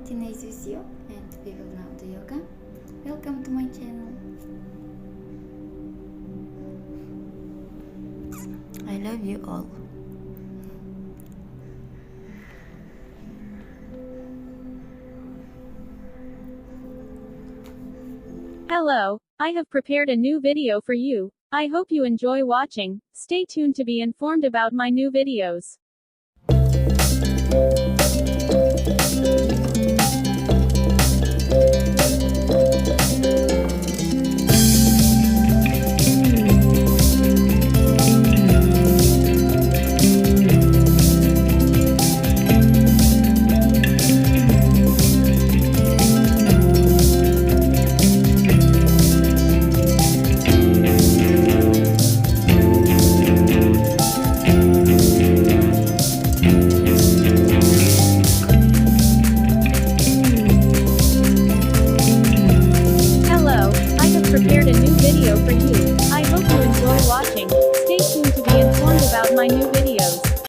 Teenage with you, and we will now do yoga. Welcome to my channel. I love you all. Hello, I have prepared a new video for you. I hope you enjoy watching. Stay tuned to be informed about my new videos. Prepared a new video for you. I hope you enjoy watching. Stay tuned to be informed about my new